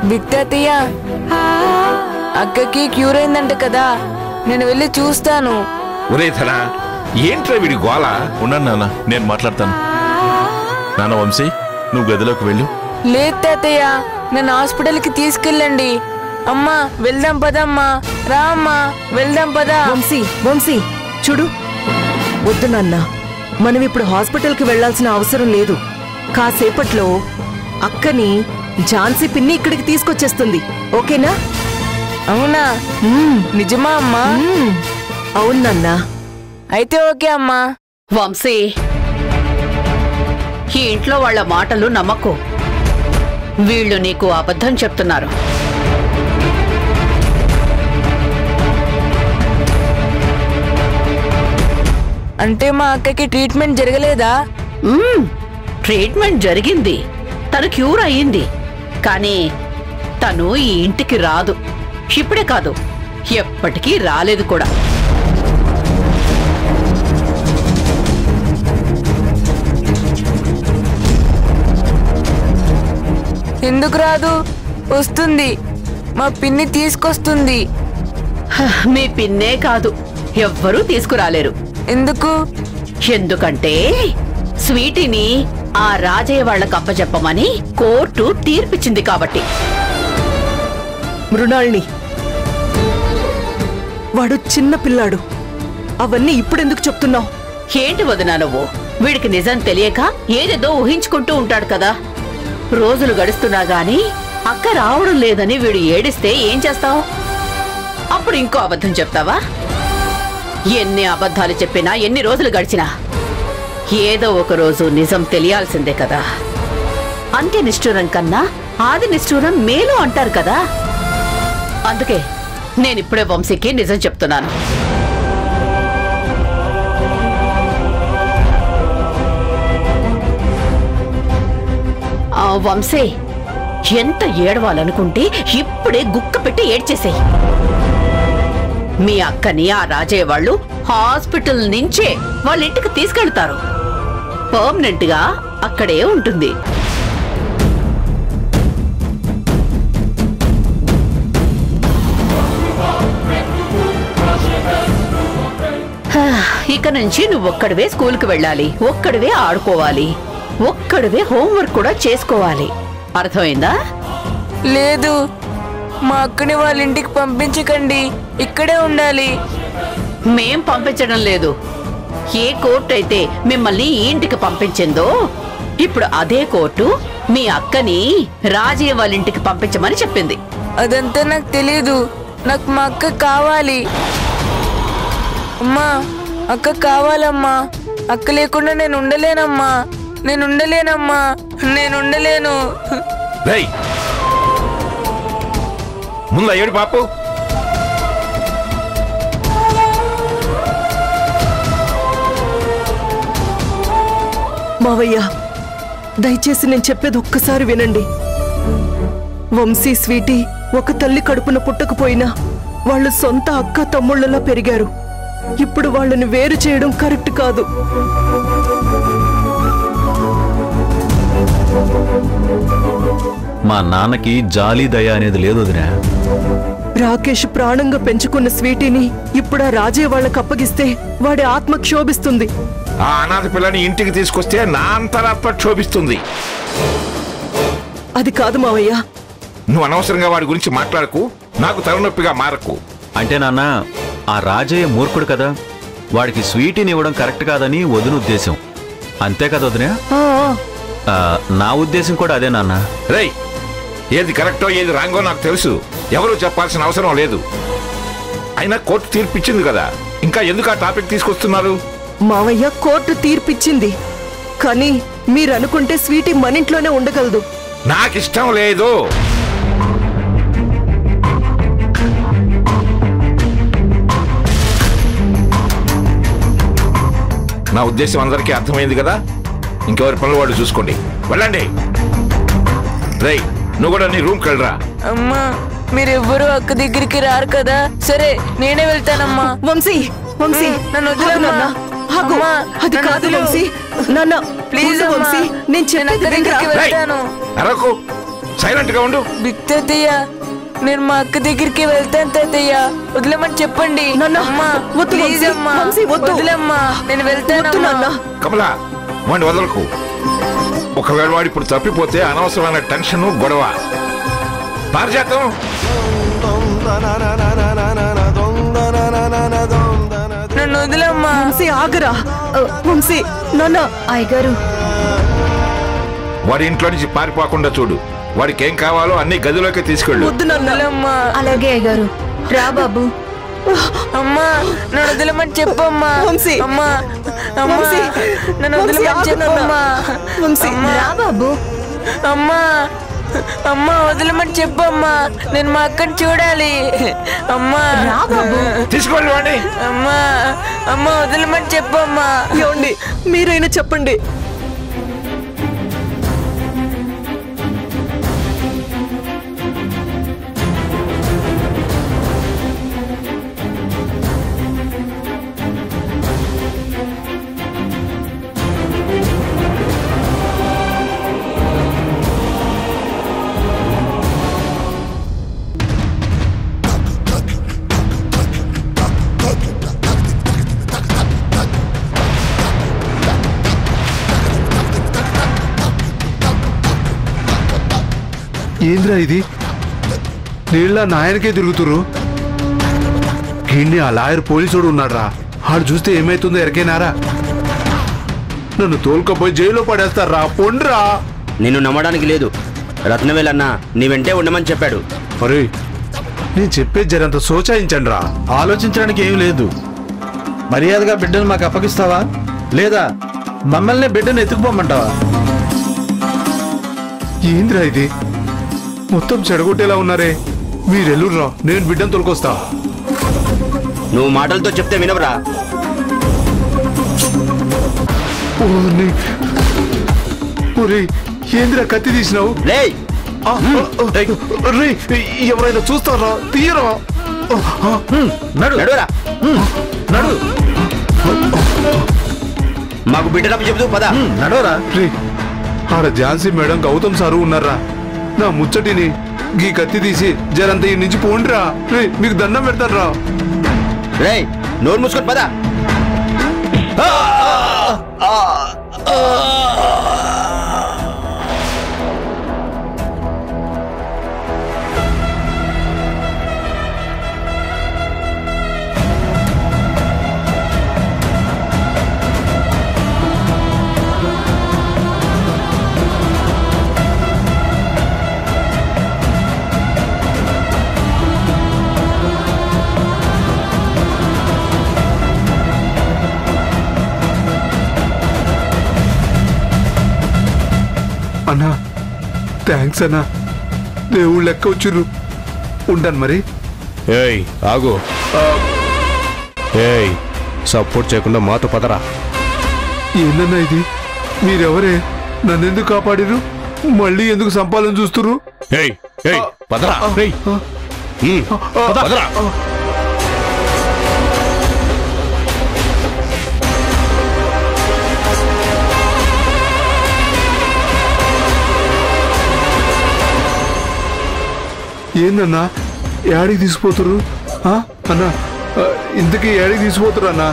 బిత్తయ్య అక్కకి క్యూర్ అయిందంట కదా, నేను వెళ్ళి చూస్తాను. ఒరేధనా, ఏంట్రా వీడి గోళ? ఉన్నాను నాన్న, నేను మాట్లాడతాను. నాన్న వంశీ, నువ్వు గదిలోకి వెళ్ళు. లేదు తాతయ్య, నన్ను హాస్పిటల్కి తీసుకెళ్ళండి. అమ్మా వెళ్దాం పదమ్మా, రా అమ్మా వెళ్దాం పదా. వంశీ చూడు, వద్దు నాన్న, మనం ఇప్పుడు హాస్పిటల్కి వెళ్లాల్సిన అవసరం లేదు. కాసేపట్లో అక్కని ఝాన్సీ పిన్ని ఇక్కడికి తీసుకొచ్చేస్తుంది, ఓకేనా? అవునా? నిజమా అమ్మా? అవును నాన్న. అయితే ఓకే అమ్మా. వంశీ, ఈ ఇంట్లో వాళ్ల మాటలు నమ్మకు. వీళ్ళు నీకు అబద్ధం చెప్తున్నారు. అంటే మా అక్కకి ట్రీట్మెంట్ జరగలేదా? ట్రీట్మెంట్ జరిగింది, తను క్యూర్ అయ్యింది. కానీ తను ఈ ఇంటికి రాదు. ఇప్పుడే కాదు, ఎప్పటికీ రాలేదు కూడా. ఎందుకు రాదు? వస్తుంది, మా పిన్ని తీసుకొస్తుంది. మీ పిన్నే కాదు, ఎవ్వరూ తీసుకురాలేరు. ఎందుకు? ఎందుకంటే స్వీటీని ఆ రాజయ్య వాళ్లకు అప్పచెప్పమని కోర్టు తీర్పిచ్చింది కాబట్టి. మృణాల్ని, వాడు చిన్న పిల్లాడు, అవన్నీ ఇప్పుడెందుకు చెప్తున్నావు? ఏంటి వదినా నువ్వు? వీడికి నిజం తెలియక ఏదేదో ఊహించుకుంటూ ఉంటాడు కదా. రోజులు గడుస్తున్నా గాని అక్క రావడం లేదని వీడు ఏడిస్తే ఏం చేస్తావు? అప్పుడు ఇంకో అబద్ధం చెప్తావా? ఎన్ని అబద్ధాలు చెప్పినా, ఎన్ని రోజులు గడిచినా ఏదో ఒక రోజు నిజం తెలియాల్సిందే కదా. అంత్య నిష్ఠూరం కన్నా ఆది నిష్ఠూరం మేలు అంటారు కదా. అందుకే నేనిప్పుడే వంశీకి నిజం చెప్తున్నాను. వంశీ, ఎంత ఏడవాలనుకుంటే ఇప్పుడే గుక్క పెట్టి ఏడ్చేసేయి. మీ అక్కని ఆ రాజయ్య వాళ్ళు హాస్పిటల్ నుంచే వాళ్ళ ఇంటికి తీసుకెళ్తారు. పర్మనెంట్ గా అక్కడే ఉంటుంది. ఇక నుంచి నువ్వు ఒక్కడివే స్కూల్కి వెళ్ళాలి, ఒక్కడివే ఆడుకోవాలి, ఒక్కడివే హోంవర్క్ కూడా చేసుకోవాలి. అర్థమైందా? లేదు, మా అక్కని వాళ్ళ ఇంటికి పంపించకండి, ఇక్కడే ఉండాలి. మేం పంపించడం లేదు. ఏ కోర్టు అయితే మిమ్మల్ని ఈ ఇంటికి పంపించిందో ఇప్పుడు అదే కోర్టు మీ అక్కని రాజయ్య వాళ్ళ ఇంటికి పంపించమని చెప్పింది. అదంతా నాకు తెలీదు. నాకు మా అక్క కావాలి. అమ్మా, అక్క కావాలమ్మా. అక్క లేకుండా నేను ఉండలేనమ్మా, నేను ఉండలేనమ్మా, నేను ఉండలేను. ముందు అయ్యాడు పాపు. మావయ్య, దయచేసి నేను చెప్పేది ఒక్కసారి వినండి. వంశీ, స్వీటీ ఒక తల్లి కడుపున పుట్టకపోయినా వాళ్ళు సొంత అక్క తమ్ముళ్ళలా పెరిగారు. ఇప్పుడు వాళ్ళని వేరు చేయడం కరెక్ట్ కాదు. మా నాన్నకి జాలి దయ అనేది లేదు వదినా. రాకేష్ ప్రాణంగా పెంచుకున్న స్వీటీని ఇప్పుడు ఆ రాజయ్య వాళ్ళకి అప్పగిస్తే వాడి ఆత్మ క్షోభిస్తుంది. ఆ అనాథ పిల్లని ఇంటికి తీసుకొస్తే నా అంతరాత్మ క్షోభిస్తుంది. అది కాదు మావయ్య. నువ్వు అనవసరంగా వాడి గురించి మాట్లాడకు, నాకు తలనొప్పిగా మారకు. అంటే నాన్న, ఆ రాజయ్య మూర్ఖుడు కదా, వాడికి స్వీటీని ఇవ్వడం కరెక్ట్ కాదని వదిన ఉద్దేశం. అంతే కదా వదినా? నా ఉద్దేశం కూడా అదే నాన్న. రేయ్, ఏది కరెక్టో ఏది రాంగో నాకు తెలుసు. ఎవరు చెప్పాల్సిన అవసరం లేదు. అయినా కోర్టు తీర్పిచ్చింది కదా, ఇంకా ఎందుకు ఆ టాపిక్ తీసుకొస్తున్నారు? మావయ్య, కోర్టు తీర్పిచ్చింది, కానీ మీరు అనుకుంటే స్వీటీ మన ఇంట్లోనే ఉండగలదు. నాకిష్టం లేదు. నా ఉద్దేశం అందరికీ అర్థమైంది కదా. ఇంకెవరి పనులు వాడు చూసుకోండి. వెళ్ళండి. రేయ్, నువ్వు కూడా నీ రూమ్కి వెళ్ళరా. అమ్మా, మీరెవ్వరూ అక్క దగ్గరికి రారు కదా. సరే, నేనే వెళ్తానమ్మా. వంశీ, వంశీ, నన్ను వదిలేమ్మా. అది కాదు వంశీ. నాన్న ప్లీజ్ వంశీ, నేను చెప్పేది అరకు సైలెంట్ గా ఉండు. బిగ్ తాతయ్య, నేను మా అక్క దగ్గరికి వెళ్తాను తాతయ్య, వదిలేమని చెప్పండి. అమ్మా వద్దు ప్లీజ్ వంశీ, అమ్మా, వంశీ, వద్దు. వదిలేమ్మా, నేను వెళ్తాను నాన్న. కమలా వాడిని వదలకు. ఒకవేళ వాడు ఇప్పుడు తప్పిపోతే అనవసరమైన టెన్షన్ గొడవ. పారిజాతం నన్ను వదిలేమ్మా. వంశీ ఆగరా. వంశీ నాన్న. అయ్యగారు, వాడి ఇంట్లో నుంచి పారిపోకుండా చూడు. వాడికి ఏం కావాలో అన్ని గదిలోకి తీసుకెళ్ళు. వద్దు నాన్న. వదిలేమ్మా. అలాగే అయ్యగారు. రా బాబు. అమ్మా నన్ను వదిలేమని చెప్పమ్మా. వంశీ. అమ్మా అమ్మా వంశీ. నన్ను వంశీ, వదిలేమని ఆగు నాన్న. చెప్పమ్మా. వంశీ. అమ్మా. రా బాబు. అమ్మా అమ్మా వదిలేమని చెప్పమ్మా, నేను మా అక్కని చూడాలి. అమ్మా రా బాబు. తీసుకెళ్ళు వాడిని. అమ్మా అమ్మా వదిలేమని చెప్పమ్మా. ఏమండి మీరైనా చెప్పండి. ఏంద్రా ఇది? నీళ్ళ నాయనకే తిరుగుతురు. గిన్ని ఆ లాయర్ పోలీసుడు ఉన్నాడ్రా. ఆడు చూస్తే ఏమైతుందో ఎరకేనారా? నన్ను తోలుకపోయి జైల్లో పడేస్తారా. పొండ్రా. నిన్ను నమ్మడానికి లేదు. రత్నవేలన్నా నీ వెంటే ఉండమని చెప్పాడు. అరే నేను చెప్పేది జరంత సోచాయించండి రా. ఆలోచించడానికి ఏం లేదు. మర్యాదగా బిడ్డను మాకు అప్పగిస్తావా, లేదా మమ్మల్ని బిడ్డను ఎత్తుకుపోమంటావా? ఏంద్రా ఇది? మొత్తం చెడగొట్టేలా ఉన్నారే. మీరెల్లుర్రా, నేను బిడ్డను తొలకొస్తా. నువ్వు మాటలతో చెప్తే వినవరా? ఏంద్రా కత్తి తీసినావు? రేయ్, ఎవరైనా చూస్తారా? తీయరా. నడురా. నడు. మాకు బిడ్డనప్పు చెబుతూ పద. నడవరా. రే ఆడ ఝాన్సీ మేడం గౌతమ్ సారు ఉన్నారా? నా ముచ్చటిని గీ కత్తి తీసి జరంత ఈ నుంచి పోండిరా. రే మీకు దండం పెడతాను రా. రేయ్ నోరు మూసుకొని పద. అన్నా థ్యాంక్స్ అన్నా. దేవుళ్ళు లెక్క వచ్చిర్రు. ఉంటాను మరి. ఏయ్ ఆగు. ఏయ్ సపోర్ట్ చేయకుండా మాతో పదరా. ఏందన్నా ఇది? మీరెవరే? నన్నెందుకు కాపాడిరు? మళ్ళీ ఎందుకు సంపాలని చూస్తురు? ఏయ్ ఏయ్ పదరా. రేయ్ పదరా. ఏందన్నా ఏడికి తీసిపోతురు? అన్నా ఇంతకీ ఏడికి తీసిపోతురు అన్నా?